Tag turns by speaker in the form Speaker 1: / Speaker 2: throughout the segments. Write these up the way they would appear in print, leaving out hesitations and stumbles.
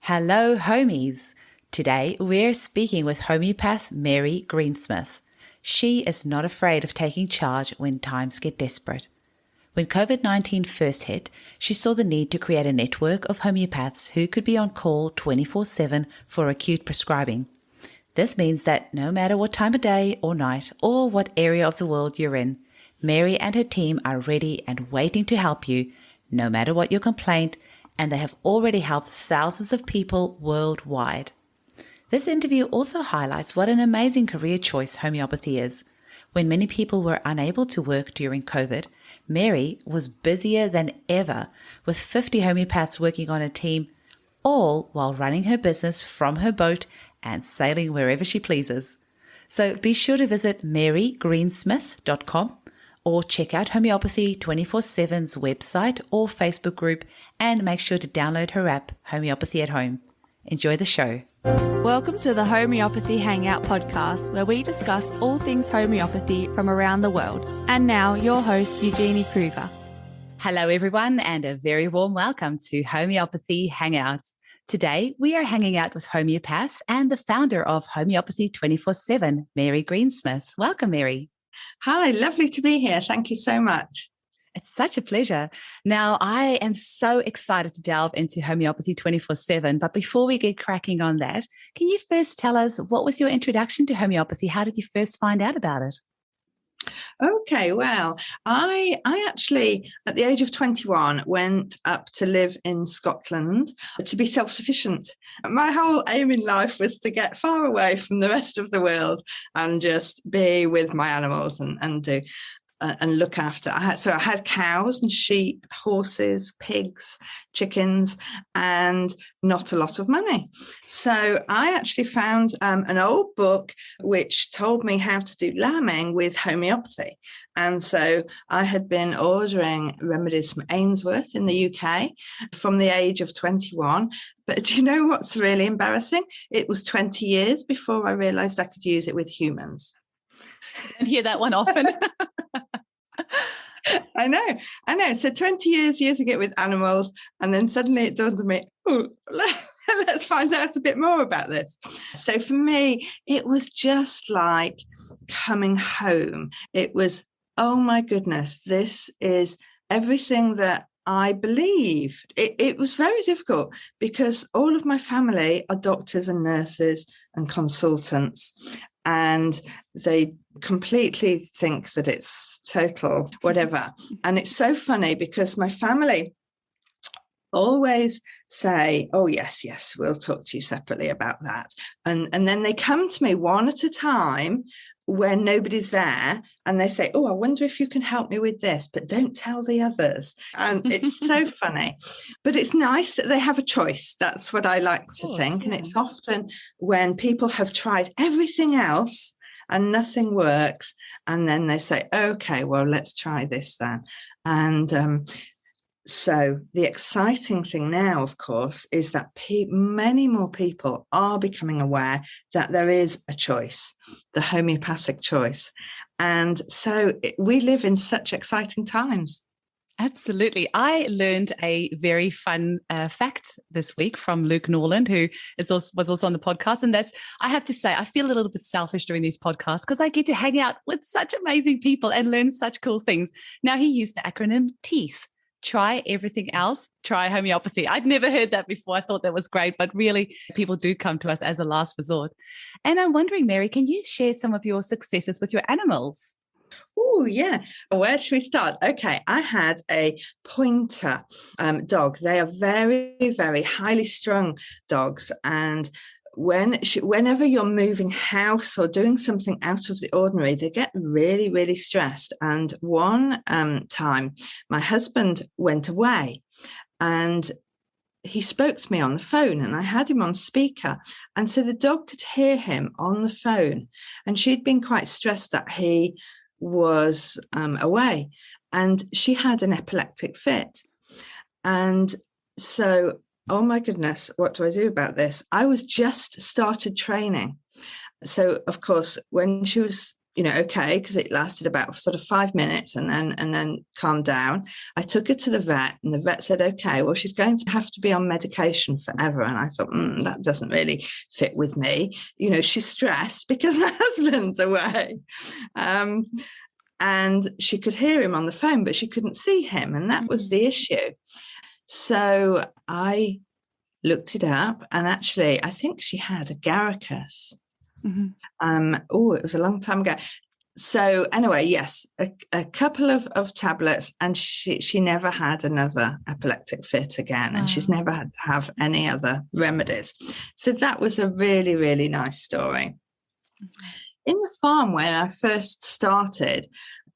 Speaker 1: Hello, homies. Today we're speaking with homeopath Mary Greensmith. She is not afraid of taking charge when times get desperate. When COVID-19 first hit, she saw the need to create a network of homeopaths who could be on call 24/7 for acute prescribing. This means that no matter what time of day or night or what area of the world you're in, Mary and her team are ready and waiting to help you, no matter what your complaint, and they have already helped thousands of people worldwide. This interview also highlights what an amazing career choice homeopathy is. When many people were unable to work during COVID, Mary was busier than ever, with 50 homeopaths working on a team, all while running her business from her boat and sailing wherever she pleases. So be sure to visit marygreensmith.com or check out Homeopathy 24/7's website or Facebook group, and make sure to download her app, Homeopathy at Home. Enjoy the show.
Speaker 2: Welcome to the Homeopathy Hangout podcast, where we discuss all things homeopathy from around the world. And now, your host, Eugenie Kruger.
Speaker 1: Hello, everyone, and a very warm welcome to Homeopathy Hangouts. Today, we are hanging out with homeopath and the founder of Homeopathy 24/7, Mary Greensmith. Welcome, Mary.
Speaker 3: Hi, lovely to be here. Thank you so much.
Speaker 1: It's such a pleasure. Now, I am so excited to delve into Homeopathy 24/7, but before we get cracking on that, can you first tell us what was your introduction to homeopathy? How did you first find out about it?
Speaker 3: Okay, well, I actually, at the age of 21, went up to live in Scotland to be self-sufficient. My whole aim in life was to get far away from the rest of the world and just be with my animals and do and look after. I had cows and sheep, horses, pigs, chickens, and not a lot of money. So I actually found an old book which told me how to do lambing with homeopathy. And so I had been ordering remedies from Ainsworth in the UK from the age of 21. But do you know what's really embarrassing? It was 20 years before I realized I could use it with humans.
Speaker 1: I don't hear that one often.
Speaker 3: I know. So 20 years using it with animals, and then suddenly it dawned on me, oh, let's find out a bit more about this. So for me, it was just like coming home. It was, oh my goodness, this is everything that I believe. It was very difficult because all of my family are doctors and nurses and consultants, and they completely think that it's total whatever. And it's so funny because my family always say, oh, yes, we'll talk to you separately about that. And then they come to me one at a time when nobody's there, and they say, oh, I wonder if you can help me with this, but don't tell the others. And it's so funny. But it's nice that they have a choice. That's what I like to think. Yeah. And it's often when people have tried everything else and nothing works, and then they say, okay, well, let's try this then. And so the exciting thing now, of course, is that many more people are becoming aware that there is a choice, the homeopathic choice. And so we live in such exciting times.
Speaker 1: Absolutely. I learned a very fun fact this week from Luke Norland, who was also on the podcast. And I have to say, I feel a little bit selfish doing these podcasts because I get to hang out with such amazing people and learn such cool things. Now, he used the acronym TEETH. Try everything else, try homeopathy. I'd never heard that before. I thought that was great, but really people do come to us as a last resort. And I'm wondering, Mary, can you share some of your successes with your animals?
Speaker 3: Oh, yeah. Where should we start? Okay, I had a pointer dog. They are very, very highly strung dogs. And whenever you're moving house or doing something out of the ordinary, they get really, really stressed. And one time, my husband went away and he spoke to me on the phone, and I had him on speaker. And so the dog could hear him on the phone. And she'd been quite stressed that he was away, and she had an epileptic fit. And so, oh my goodness, what do I do about this? I was just started training. So, of course, when she was okay, because it lasted about sort of 5 minutes and then calmed down. I took her to the vet, and the vet said, okay, well, she's going to have to be on medication forever. And I thought, that doesn't really fit with me. She's stressed because my husband's away. And she could hear him on the phone, but she couldn't see him. And that was the issue. So I looked it up, and actually, I think she had agaricus. It was a long time ago. So anyway, yes, a couple of tablets, and she never had another epileptic fit again. Wow. And she's never had to have any other remedies. So that was a really, really nice story. In the farm when I first started,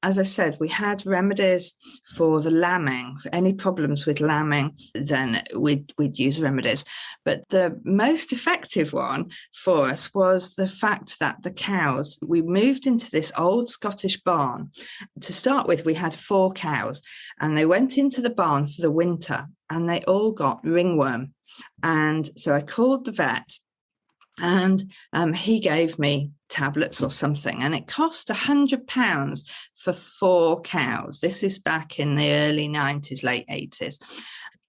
Speaker 3: as I said, we had remedies for the lambing. For any problems with lambing, then we'd use remedies. But the most effective one for us was the fact that the cows, we moved into this old Scottish barn. To start with, we had 4 cows, and they went into the barn for the winter, and they all got ringworm. And so I called the vet, and he gave me tablets or something, and it cost £100 for 4 cows. This is back in the early 90s, late 80s.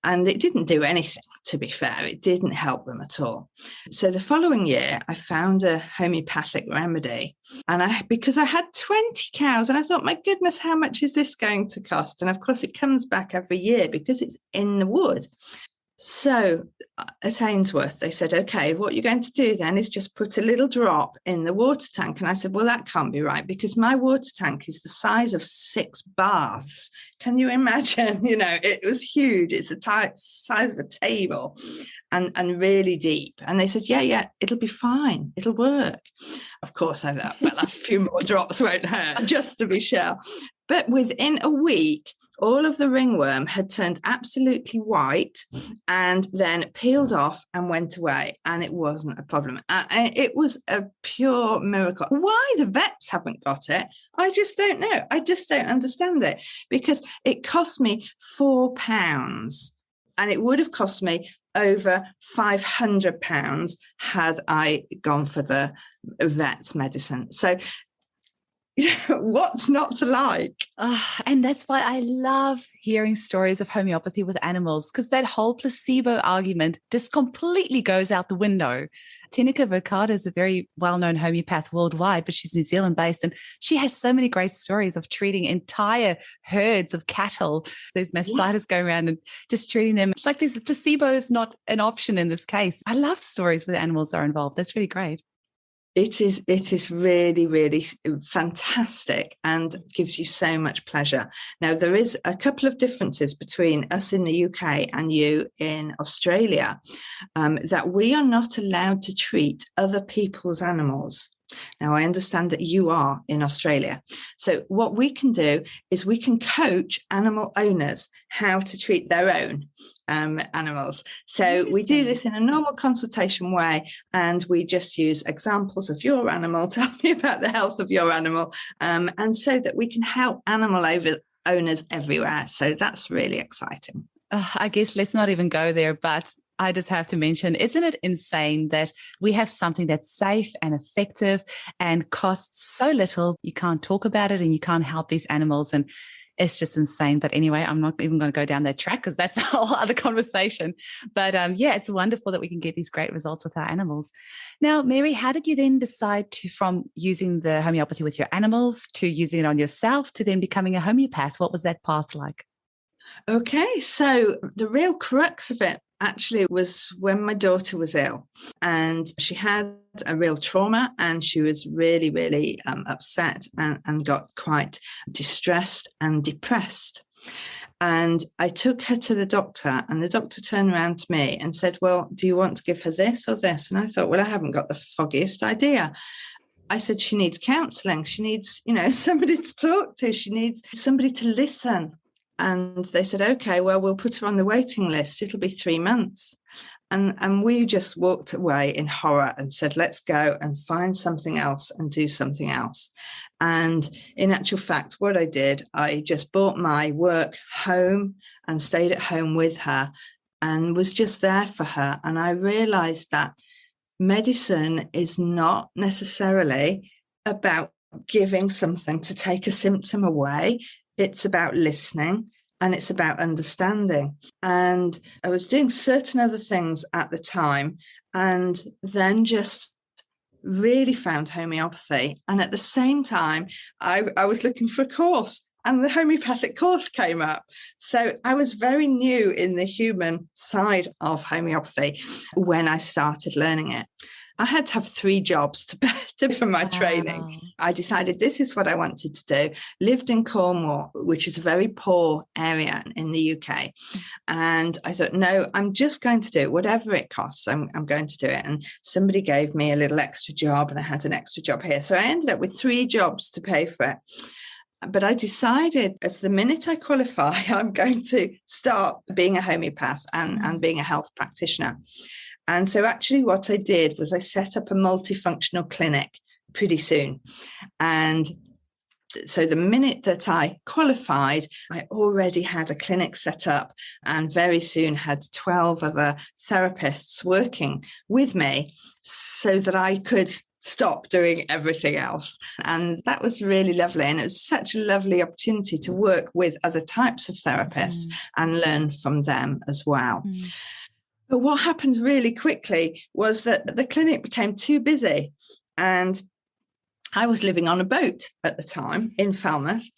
Speaker 3: And it didn't do anything, to be fair. It didn't help them at all. So the following year, I found a homeopathic remedy. And because I had 20 cows, and I thought, my goodness, how much is this going to cost? And of course, it comes back every year because it's in the wood. So at Ainsworth, they said, okay, what you're going to do then is just put a little drop in the water tank. And I said, well, that can't be right, because my water tank is the size of 6 baths. Can you imagine? It was huge. It's the size of a table and really deep. And they said, yeah, it'll be fine. It'll work. Of course, I thought, well, a few more drops won't hurt, just to be sure. But within a week, all of the ringworm had turned absolutely white and then peeled off and went away. And it wasn't a problem. It was a pure miracle. Why the vets haven't got it, I just don't know. I just don't understand it, because it cost me £4, and it would have cost me over £500 had I gone for the vet's medicine. So what's not to like?
Speaker 1: And that's why I love hearing stories of homeopathy with animals, because that whole placebo argument just completely goes out the window. Tineke Verkade is a very well-known homeopath worldwide, but she's New Zealand-based, and she has so many great stories of treating entire herds of cattle. There's mastitis going around and just treating them like this. Placebo is not an option in this case. I love stories where the animals are involved. That's really great.
Speaker 3: It is really, really fantastic and gives you so much pleasure. Now, there is a couple of differences between us in the UK and you in Australia, that we are not allowed to treat other people's animals. Now, I understand that you are in Australia. So what we can do is we can coach animal owners how to treat their own animals. So we do this in a normal consultation way, and we just use examples of your animal, tell me about the health of your animal, and so that we can help animal owners everywhere. So that's really exciting.
Speaker 1: I guess let's not even go there, but I just have to mention, isn't it insane that we have something that's safe and effective and costs so little? You can't talk about it and you can't help these animals, and it's just insane. But anyway, I'm not even going to go down that track because that's a whole other conversation. But it's wonderful that we can get these great results with our animals. Now, Mary, how did you then decide from using the homeopathy with your animals to using it on yourself to then becoming a homeopath? What was that path like?
Speaker 3: Okay, so the real crux of it actually was when my daughter was ill, and she had a real trauma, and she was really, really upset and got quite distressed and depressed. And I took her to the doctor, and the doctor turned around to me and said, well, do you want to give her this or this? And I thought, well, I haven't got the foggiest idea. I said, she needs counselling. She needs, somebody to talk to. She needs somebody to listen. And they said, okay, well, we'll put her on the waiting list. It'll be 3 months. And we just walked away in horror and said, let's go and find something else and do something else. And in actual fact, what I did, I just brought my work home and stayed at home with her and was just there for her. And I realized that medicine is not necessarily about giving something to take a symptom away. It's about listening and it's about understanding. And I was doing certain other things at the time and then just really found homeopathy. And at the same time, I was looking for a course and the homeopathic course came up. So I was very new in the human side of homeopathy when I started learning it. I had to have 3 jobs to pay for my training. I decided this is what I wanted to do. Lived in Cornwall, which is a very poor area in the UK. And I thought, no, I'm just going to do it. Whatever it costs, I'm going to do it. And somebody gave me a little extra job and I had an extra job here. So I ended up with 3 jobs to pay for it. But I decided as the minute I qualify, I'm going to start being a homeopath and being a health practitioner. And so actually what I did was I set up a multifunctional clinic pretty soon. And so the minute that I qualified, I already had a clinic set up and very soon had 12 other therapists working with me so that I could stop doing everything else. And that was really lovely. And it was such a lovely opportunity to work with other types of therapists and learn from them as well. But what happened really quickly was that the clinic became too busy. And I was living on a boat at the time in Falmouth.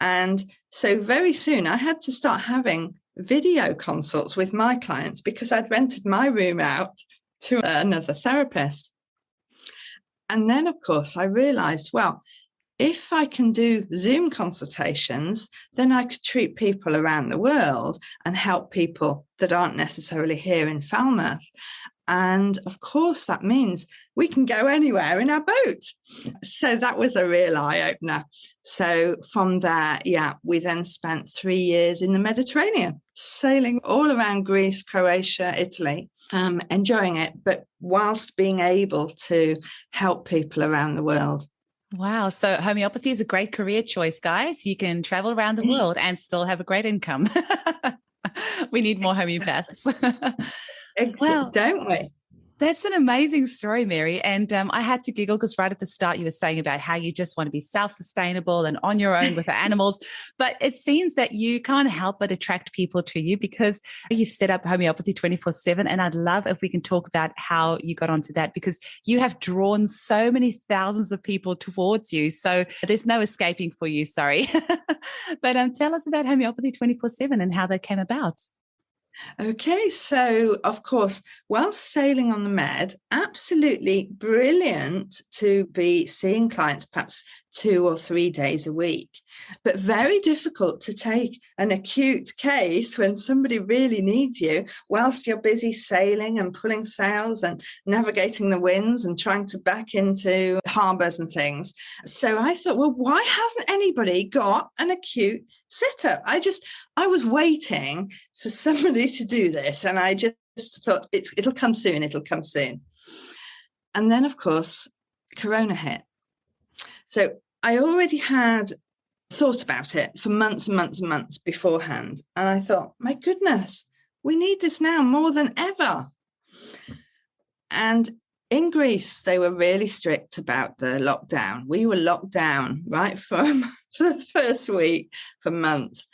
Speaker 3: And so very soon I had to start having video consults with my clients because I'd rented my room out to another therapist. And then, of course, I realized, well, if I can do Zoom consultations, then I could treat people around the world and help people that aren't necessarily here in Falmouth. And of course, that means we can go anywhere in our boat. So that was a real eye-opener. So from there, we then spent 3 years in the Mediterranean, sailing all around Greece, Croatia, Italy, enjoying it, but whilst being able to help people around the world.
Speaker 1: Wow. So homeopathy is a great career choice, guys. You can travel around the world and still have a great income. We need more homeopaths.
Speaker 3: Well, don't we?
Speaker 1: That's an amazing story, Mary. And I had to giggle because right at the start you were saying about how you just want to be self-sustainable and on your own with the animals. But it seems that you can't help but attract people to you because you set up Homeopathy 24/7. And I'd love if we can talk about how you got onto that because you have drawn so many thousands of people towards you. So there's no escaping for you, sorry. But tell us about Homeopathy 24/7 and how that came about.
Speaker 3: Okay, so of course, whilst sailing on the Med, absolutely brilliant to be seeing clients perhaps 2 or 3 days a week, but very difficult to take an acute case when somebody really needs you whilst you're busy sailing and pulling sails and navigating the winds and trying to back into harbours and things. So I thought, well, why hasn't anybody got an acute setup? I was waiting for somebody to do this. And I just thought it'll come soon. And then, of course, Corona hit. So I already had thought about it for months and months and months beforehand. And I thought, my goodness, we need this now more than ever. And in Greece, they were really strict about the lockdown. We were locked down right from the first week for months.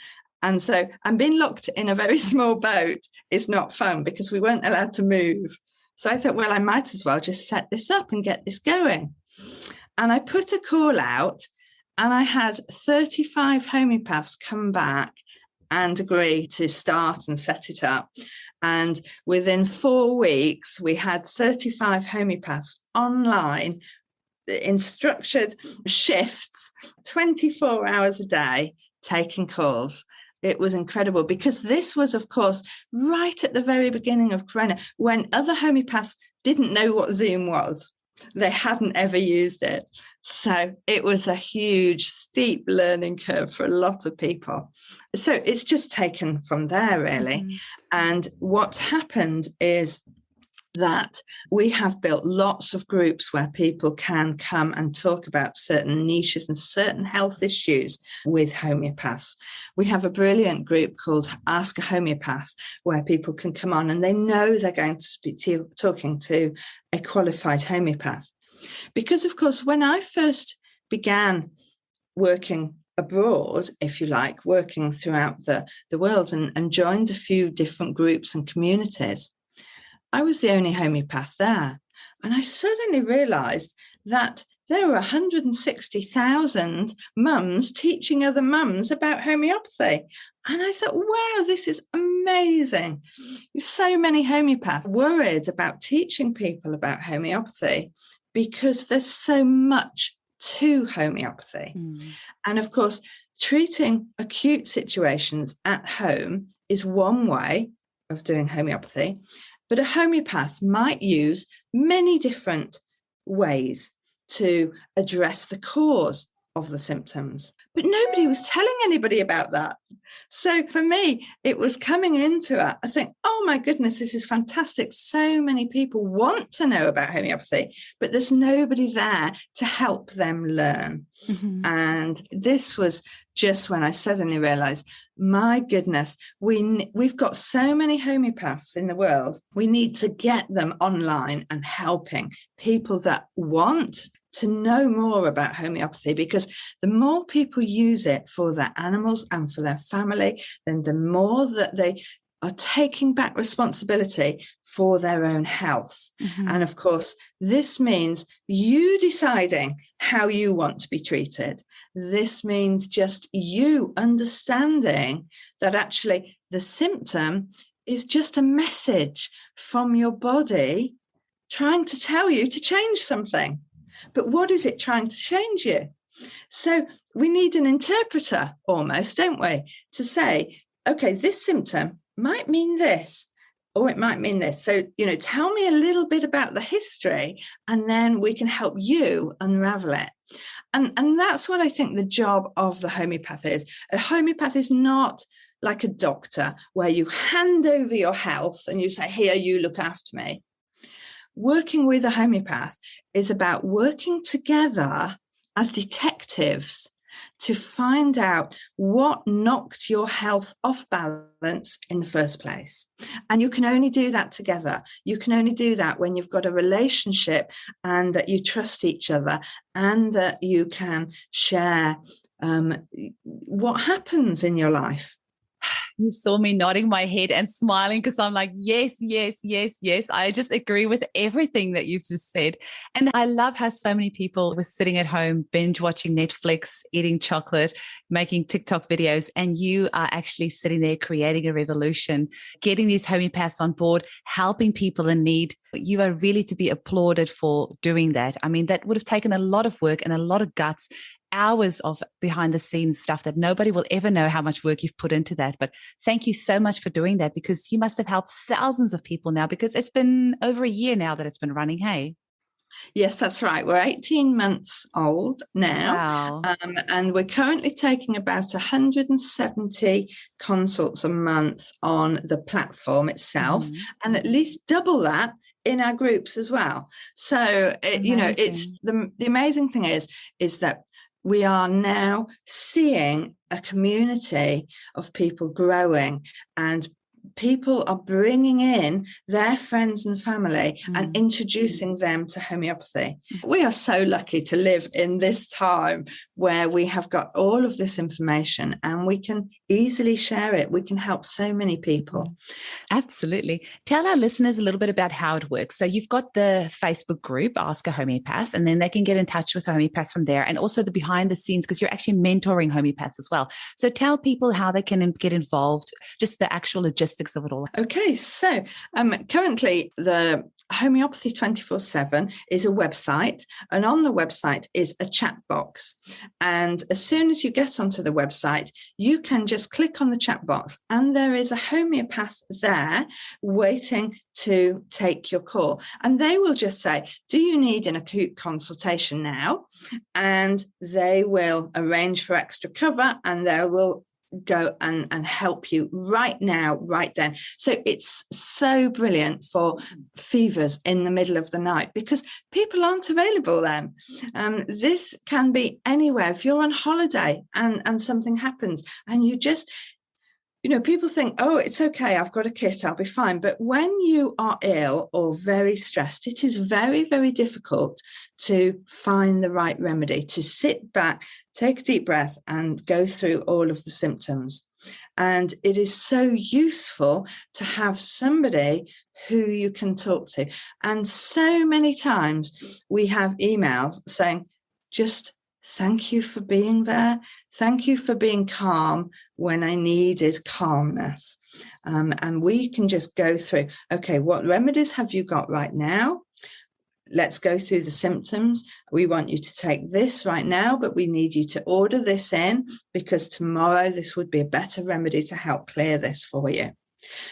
Speaker 3: And so, and being locked in a very small boat is not fun because we weren't allowed to move. So I thought, well, I might as well just set this up and get this going. And I put a call out and I had 35 homeopaths come back and agree to start and set it up. And within 4 weeks, we had 35 homeopaths online in structured shifts, 24 hours a day, taking calls. It was incredible because this was, of course, right at the very beginning of Corona, when other homeopaths didn't know what Zoom was. They hadn't ever used it. So it was a huge, steep learning curve for a lot of people. So it's just taken from there, really. Mm-hmm. And what's happened is that we have built lots of groups where people can come and talk about certain niches and certain health issues with homeopaths. We have a brilliant group called Ask a Homeopath, where people can come on and they know they're going to be talking to a qualified homeopath. Because, of course, when I first began working abroad, if you like, working throughout the world and joined a few different groups and communities, I was the only homeopath there. And I suddenly realized that there were 160,000 mums teaching other mums about homeopathy. And I thought, wow, this is amazing. So many homeopaths worried about teaching people about homeopathy because there's so much to homeopathy. And of course, treating acute situations at home is one way of doing homeopathy, but a homeopath might use many different ways to address the cause of the symptoms. But nobody was telling anybody about that. So for me, it was coming into it. I think, oh my goodness, this is fantastic. So many people want to know about homeopathy, but there's nobody there to help them learn. And this was just when I suddenly realized, my goodness, we've got so many homeopaths in the world. We need to get them online and helping people that want to know more about homeopathy, because the more people use it for their animals and for their family, then the more that they are taking back responsibility for their own health. And of course, this means you deciding how you want to be treated. This means just you understanding that actually the symptom is just a message from your body trying to tell you to change something. But what is it trying to change you? So we need an interpreter almost, don't we, to say, okay, this symptom might mean this, or it might mean this. So, tell me a little bit about the history, and then we can help you unravel it. And that's what I think the job of the homeopath is. A homeopath is not like a doctor where you hand over your health and you say, here, you look after me. Working with a homeopath is about working together as detectives to find out what knocked your health off balance in the first place. And you can only do that together. You can only do that when you've got a relationship and that you trust each other and that you can share what happens in your life.
Speaker 1: You saw me nodding my head and smiling because I'm like, yes, yes, yes, yes. I just agree with everything that you've just said. And I love how so many people were sitting at home, binge watching Netflix, eating chocolate, making TikTok videos, and you are actually sitting there creating a revolution, getting these homeopaths on board, helping people in need. You are really to be applauded for doing that. I mean, that would have taken a lot of work and a lot of guts, hours of behind the scenes stuff that nobody will ever know how much work you've put into that. But thank you so much for doing that, because you must have helped thousands of people now, because it's been over a year now that it's been running. Hey.
Speaker 3: Yes, that's right. We're 18 months old now.
Speaker 1: Wow.
Speaker 3: And we're currently taking about 170 consults a month on the platform itself, and at least double that in our groups as well. So, it's the amazing thing is that we are now seeing a community of people growing, and people are bringing in their friends and family and introducing them to homeopathy. We are so lucky to live in this time where we have got all of this information and we can easily share it. We can help so many people.
Speaker 1: Absolutely. Tell our listeners a little bit about how it works. So you've got the Facebook group, Ask a Homeopath, and then they can get in touch with a homeopath from there, and also the behind the scenes, because you're actually mentoring homeopaths as well. So tell people how they can get involved, just the actual logistics of it all.
Speaker 3: Okay, so currently the Homeopathy 24/7 is a website, and on the website is a chat box. And as soon as you get onto the website, you can just click on the chat box, and there is a homeopath there waiting to take your call. And they will just say, do you need an acute consultation now? And they will arrange for extra cover, and they will go and help you right now, right then. So it's so brilliant for fevers in the middle of the night, because people aren't available then. This can be anywhere. If you're on holiday and something happens and People think, oh, it's okay, I've got a kit, I'll be fine. But when you are ill or very stressed, it is very, very difficult to find the right remedy, to sit back, take a deep breath and go through all of the symptoms. And it is so useful to have somebody who you can talk to. And so many times we have emails saying, just thank you for being there. Thank you for being calm when I needed calmness. And we can just go through, okay, what remedies have you got right now? Let's go through the symptoms. We want you to take this right now, but we need you to order this in because tomorrow this would be a better remedy to help clear this for you.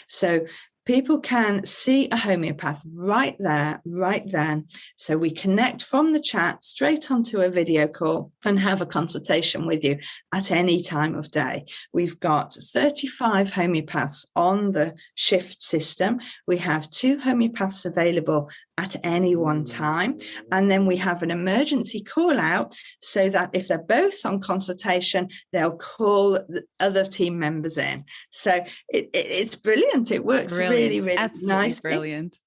Speaker 3: So people can see a homeopath right there, right then. So we connect from the chat straight onto a video call and have a consultation with you at any time of day. We've got 35 homeopaths on the shift system. We have 2 homeopaths available at any one time. And then we have an emergency call out so that if they're both on consultation, they'll call the other team members in. So it's brilliant. It works really, really
Speaker 1: absolutely
Speaker 3: nicely.
Speaker 1: Brilliant.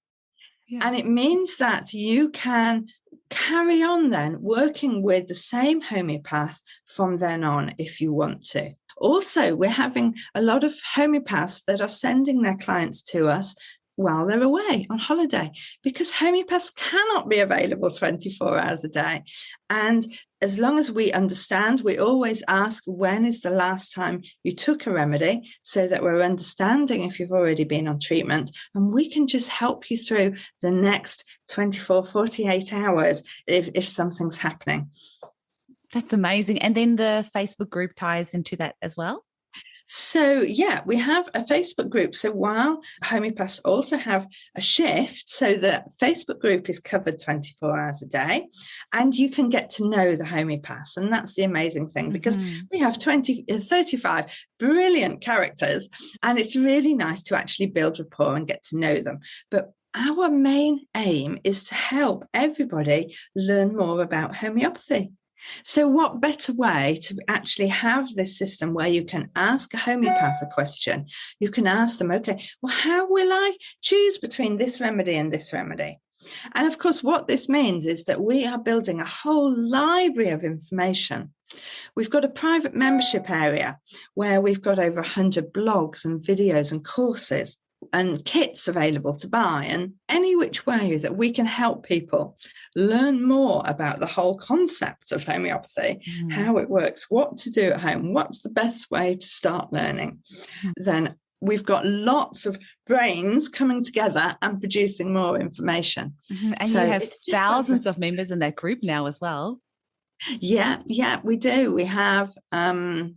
Speaker 3: Yeah. And it means that you can carry on then working with the same homeopath from then on if you want to. Also, we're having a lot of homeopaths that are sending their clients to us while they're away on holiday, because homeopaths cannot be available 24 hours a day. And as long as we understand, we always ask, when is the last time you took a remedy, so that we're understanding if you've already been on treatment, and we can just help you through the next 24, 48 hours if something's happening.
Speaker 1: That's amazing. And then the Facebook group ties into that as well?
Speaker 3: So, yeah, we have a Facebook group. So while homeopaths also have a shift, so the Facebook group is covered 24 hours a day, and you can get to know the homeopaths. And that's the amazing thing, because we have 35 brilliant characters, and it's really nice to actually build rapport and get to know them. But our main aim is to help everybody learn more about homeopathy. So what better way to actually have this system where you can ask a homeopath a question? You can ask them, okay, well, how will I choose between this remedy and this remedy? And of course, what this means is that we are building a whole library of information. We've got a private membership area where we've got over 100 blogs and videos and courses and kits available to buy, and any which way that we can help people learn more about the whole concept of homeopathy, how it works, what to do at home, what's the best way to start learning. Then we've got lots of brains coming together and producing more information.
Speaker 1: And so you have thousands of members in that group now as well.
Speaker 3: Yeah, we do. We have, I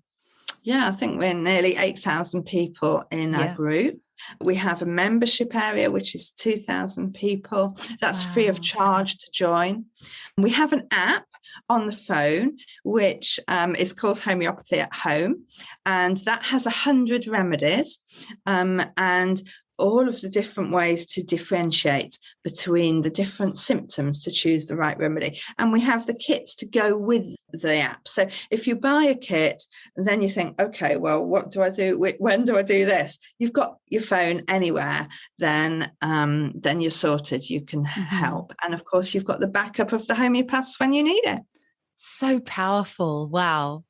Speaker 3: think we're nearly 8,000 people in our group. We have a membership area, which is 2,000 people. That's free of charge to join. We have an app on the phone, which is called Homeopathy at Home. And that has 100 remedies and all of the different ways to differentiate between the different symptoms to choose the right remedy. And we have the kits to go with the app. So if you buy a kit, then you think, okay, well, what do I do? When do I do this? You've got your phone anywhere, then you're sorted. You can help. And of course, you've got the backup of the homeopaths when you need it.
Speaker 1: So powerful. Wow.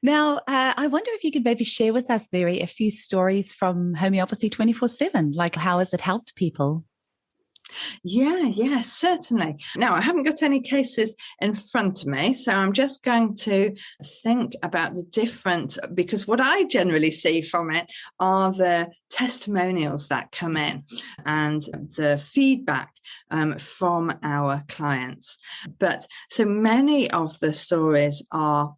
Speaker 1: Now, I wonder if you could maybe share with us, Mary, a few stories from Homeopathy 24/7, like how has it helped people?
Speaker 3: Yeah, certainly. Now, I haven't got any cases in front of me, so I'm just going to think about the different, because what I generally see from it are the testimonials that come in and the feedback from our clients. But so many of the stories are,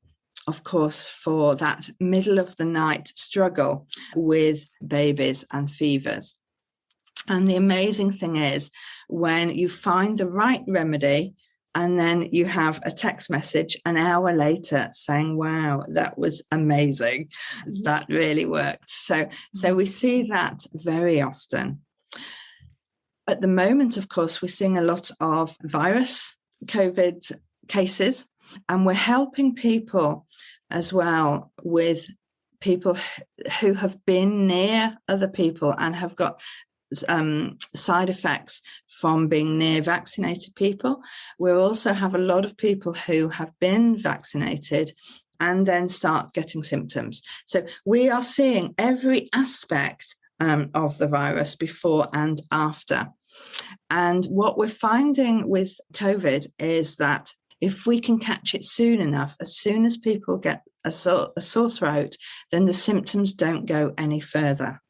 Speaker 3: of course, for that middle of the night struggle with babies and fevers. And the amazing thing is when you find the right remedy and then you have a text message an hour later saying, wow, that was amazing. That really worked. So we see that very often. At the moment, of course, we're seeing a lot of virus COVID cases, and we're helping people as well with people who have been near other people and have got side effects from being near vaccinated people. We also have a lot of people who have been vaccinated and then start getting symptoms. So we are seeing every aspect of the virus before and after. And what we're finding with COVID is that if we can catch it soon enough, as soon as people get a sore throat, then the symptoms don't go any further.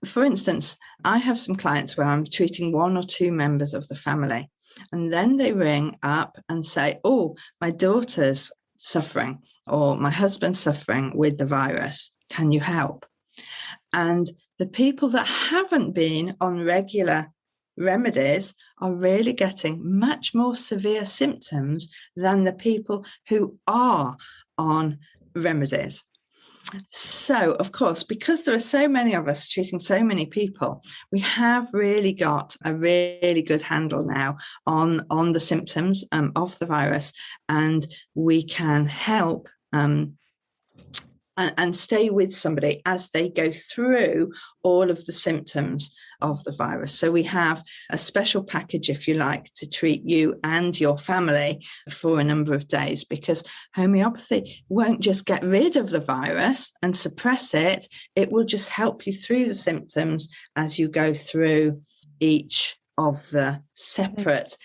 Speaker 3: For instance, I have some clients where I'm treating one or two members of the family, and then they ring up and say, oh, my daughter's suffering or my husband's suffering with the virus. Can you help? And the people that haven't been on regular remedies are really getting much more severe symptoms than the people who are on remedies. So, of course, because there are so many of us treating so many people, we have really got a really good handle now on the symptoms of the virus, and we can help and stay with somebody as they go through all of the symptoms of the virus. So we have a special package, if you like, to treat you and your family for a number of days, because homeopathy won't just get rid of the virus and suppress it. It will just help you through the symptoms as you go through each of the separate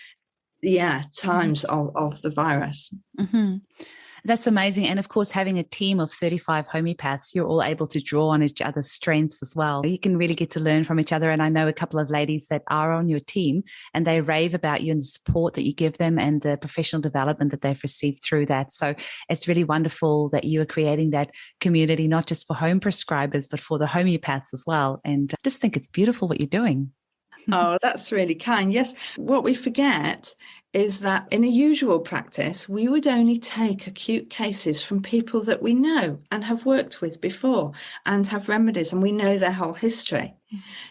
Speaker 3: times of the virus.
Speaker 1: Mm-hmm. That's amazing. And of course, having a team of 35 homeopaths, you're all able to draw on each other's strengths as well. You can really get to learn from each other. And I know a couple of ladies that are on your team, and they rave about you and the support that you give them and the professional development that they've received through that. So it's really wonderful that you are creating that community, not just for home prescribers, but for the homeopaths as well. And I just think it's beautiful what you're doing.
Speaker 3: Oh, that's really kind. Yes. What we forget is that in a usual practice, we would only take acute cases from people that we know and have worked with before and have remedies, and we know their whole history.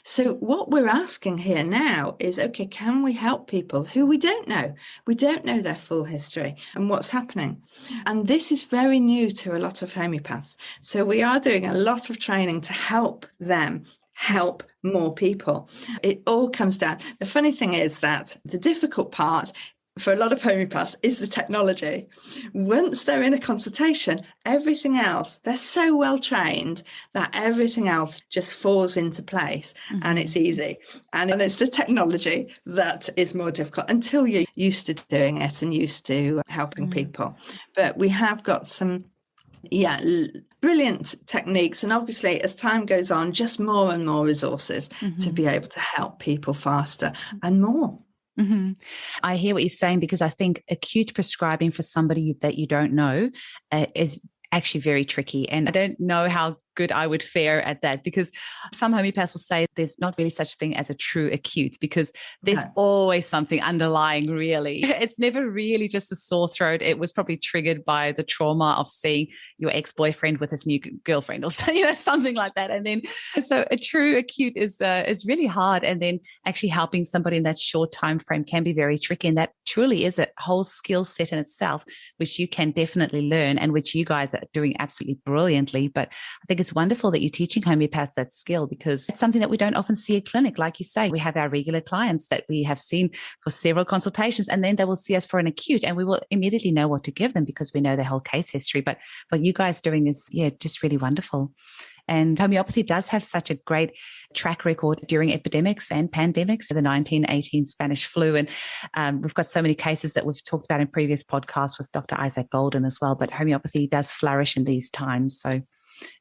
Speaker 3: So what we're asking here now is, okay, can we help people who we don't know? We don't know their full history and what's happening. And this is very new to a lot of homeopaths. So we are doing a lot of training to help them help more people. It all comes down. The funny thing is that the difficult part for a lot of homeopaths is the technology. Once they're in a consultation, everything else, they're so well trained that everything else just falls into place and it's easy. And it's the technology that is more difficult until you're used to doing it and used to helping people. But we have got some brilliant techniques, and obviously as time goes on, just more and more resources to be able to help people faster and more.
Speaker 1: I hear what you're saying, because I think acute prescribing for somebody that you don't know is actually very tricky, and I don't know how good I would fare at that, because some homeopaths will say there's not really such thing as a true acute, because there's always something underlying, really. It's never really just a sore throat. It was probably triggered by the trauma of seeing your ex-boyfriend with his new girlfriend or something like that. And then, so a true acute is really hard. And then actually helping somebody in that short time frame can be very tricky. And that truly is a whole skill set in itself, which you can definitely learn and which you guys are doing absolutely brilliantly. But I think it's wonderful that you're teaching homeopaths that skill, because it's something that we don't often see at clinic. Like you say, we have our regular clients that we have seen for several consultations, and then they will see us for an acute, and we will immediately know what to give them because we know their whole case history. But what you guys doing is, just really wonderful. And homeopathy does have such a great track record during epidemics and pandemics, the 1918 Spanish flu. And we've got so many cases that we've talked about in previous podcasts with Dr. Isaac Golden as well. But homeopathy does flourish in these times. So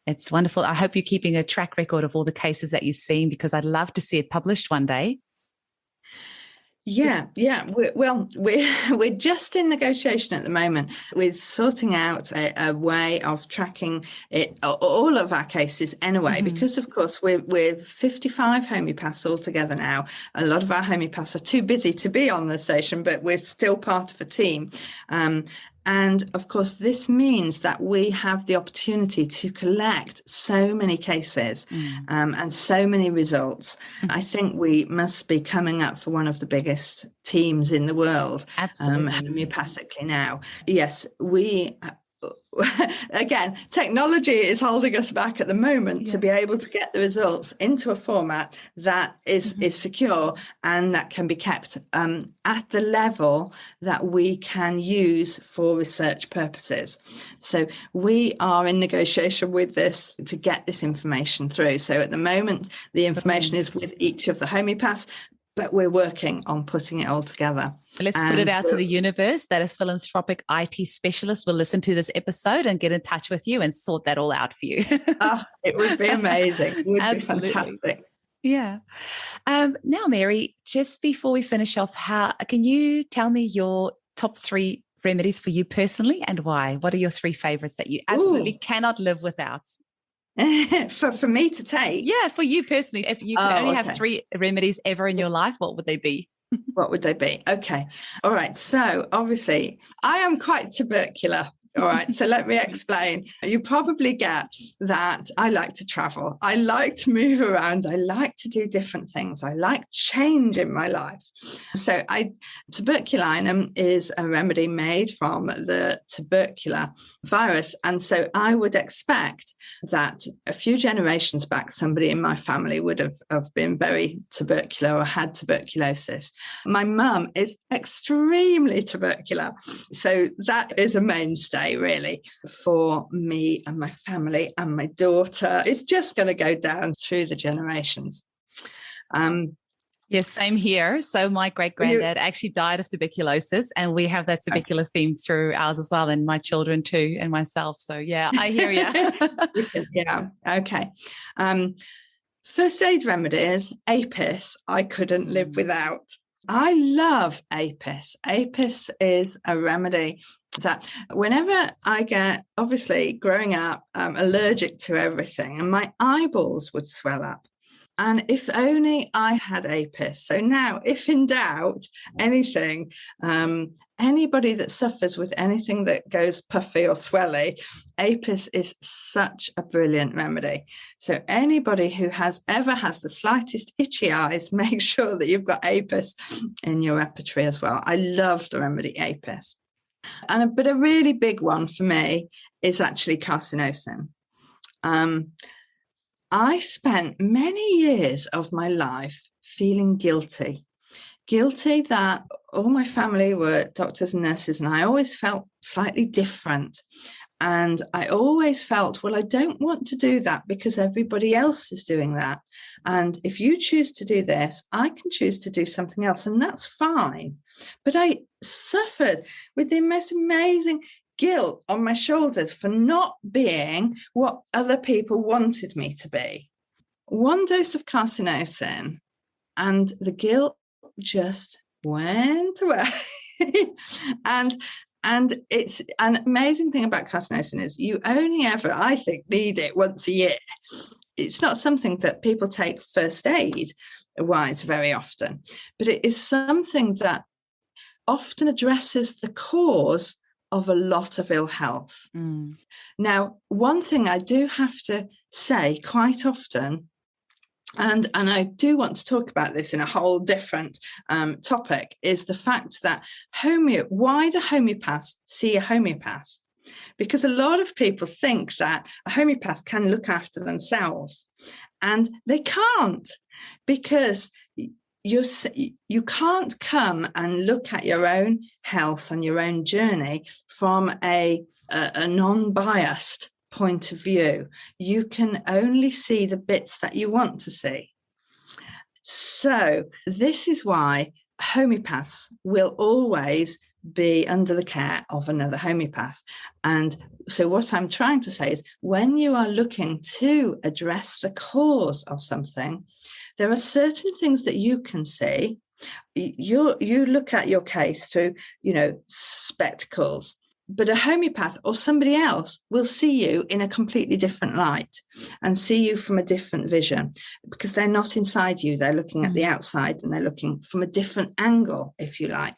Speaker 1: it's wonderful. I hope you're keeping a track record of all the cases that you've seen, because I'd love to see it published one day.
Speaker 3: We're just in negotiation at the moment with sorting out a way of tracking it, all of our cases anyway, because of course we're 55 homeopaths altogether now. A lot of our homeopaths are too busy to be on the station, but we're still part of a team. And of course, this means that we have the opportunity to collect so many cases and so many results. I think we must be coming up for one of the biggest teams in the world, homeopathically now. Yes, we again, technology is holding us back at the moment to be able to get the results into a format that is secure and that can be kept at the level that we can use for research purposes. So we are in negotiation with this to get this information through. So at the moment, the information is with each of the homeopaths, but we're working on putting it all together.
Speaker 1: Let's put it out to the universe that a philanthropic IT specialist will listen to this episode and get in touch with you and sort that all out for you.
Speaker 3: It would be amazing. It would
Speaker 1: Absolutely.
Speaker 3: be fantastic.
Speaker 1: Yeah. Now, Mary, just before we finish off, can you tell me your top 3 remedies for you personally and why? What are your 3 favorites that you absolutely cannot live without?
Speaker 3: for me to take?
Speaker 1: Yeah, for you personally. If you could only have 3 remedies ever in your life, what would they be?
Speaker 3: What would they be? Okay. All right. So obviously I am quite tubercular. All right. So let me explain. You probably get that I like to travel. I like to move around. I like to do different things. I like change in my life. So tuberculinum is a remedy made from the tubercular virus. And so I would expect that a few generations back, somebody in my family would have been very tubercular or had tuberculosis. My mum is extremely tubercular. So that is a mainstay, really, for me and my family and my daughter. It's just going to go down through the generations.
Speaker 1: Yes, same here. So my great-granddad actually died of tuberculosis, and we have that tubercular theme through ours as well, and my children too, and myself. So yeah, I hear you.
Speaker 3: Yeah, okay. First aid remedies, Apis, I couldn't live without. I love Apis. Apis is a remedy that whenever I get, obviously growing up, allergic to everything, and my eyeballs would swell up. And if only I had Apis. So now, if in doubt, anything, anybody that suffers with anything that goes puffy or swelly, Apis is such a brilliant remedy. So anybody who ever has the slightest itchy eyes, make sure that you've got Apis in your repertoire as well. I love the remedy Apis. But a really big one for me is actually carcinosin. I spent many years of my life feeling guilty that all my family were doctors and nurses, and I always felt slightly different. And I always felt, well, I don't want to do that because everybody else is doing that. And if you choose to do this, I can choose to do something else, and that's fine. But I suffered with the most amazing guilt on my shoulders for not being what other people wanted me to be. One dose of carcinosin and the guilt just went away. And it's an amazing thing about carcinosin is you only ever, I think, need it once a year. It's not something that people take first aid wise very often, but it is something that often addresses the cause of a lot of ill health. Now, one thing I do have to say quite often, and I do want to talk about this in a whole different topic, is the fact that why do homeopaths see a homeopath? Because a lot of people think that a homeopath can look after themselves, and they can't, because you can't come and look at your own health and your own journey from a non-biased point of view. You can only see the bits that you want to see. So this is why homeopaths will always be under the care of another homeopath. And so what I'm trying to say is, when you are looking to address the cause of something, there are certain things that you can see. You look at your case through, spectacles, but a homeopath or somebody else will see you in a completely different light and see you from a different vision, because they're not inside you. They're looking at the outside, and they're looking from a different angle, if you like.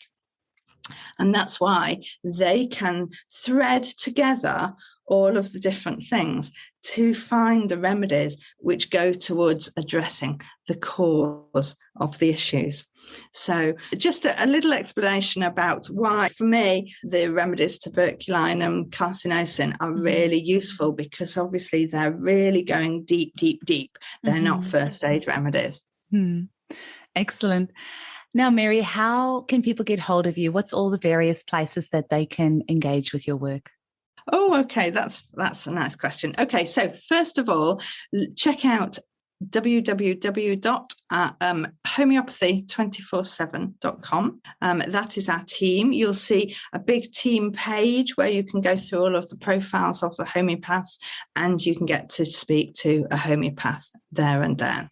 Speaker 3: And that's why they can thread together all of the different things to find the remedies which go towards addressing the cause of the issues. So just a little explanation about why, for me, the remedies tuberculinum carcinosum are really useful, because obviously they're really going deep, deep, deep. They're not first aid remedies.
Speaker 1: Excellent. Now, Mary, how can people get hold of you? What's all the various places that they can engage with your work?
Speaker 3: Oh, okay. That's a nice question. Okay. So first of all, check out www.homeopathy247.com. That is our team. You'll see a big team page where you can go through all of the profiles of the homeopaths, and you can get to speak to a homeopath there and then.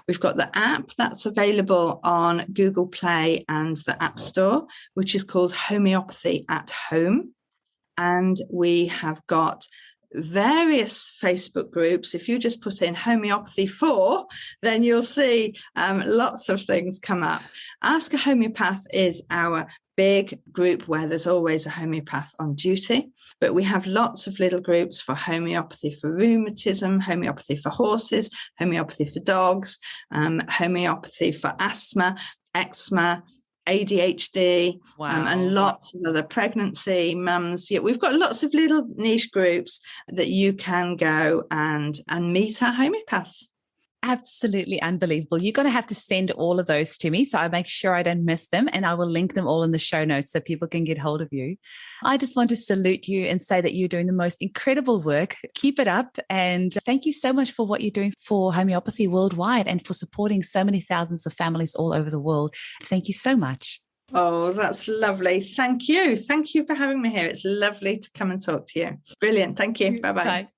Speaker 3: We've got the app that's available on Google Play and the App Store, which is called Homeopathy at Home. And we have got various Facebook groups. If you just put in homeopathy 4, then you'll see lots of things come up. Ask a Homeopath is our big group where there's always a homeopath on duty, but we have lots of little groups for homeopathy for rheumatism, homeopathy for horses, homeopathy for dogs, homeopathy for asthma, eczema, ADHD, and lots of other pregnancy, mums. Yeah, we've got lots of little niche groups that you can go and meet our homeopaths.
Speaker 1: Absolutely unbelievable. You're going to have to send all of those to me so I make sure I don't miss them, and I will link them all in the show notes so people can get hold of you. I just want to salute you and say that you're doing the most incredible work. Keep it up, and thank you so much for what you're doing for homeopathy worldwide and for supporting so many thousands of families all over the world. Thank you so much.
Speaker 3: Oh, that's lovely. Thank you. Thank you for having me here. It's lovely to come and talk to you. Brilliant. Thank you. Bye-bye.
Speaker 1: Bye.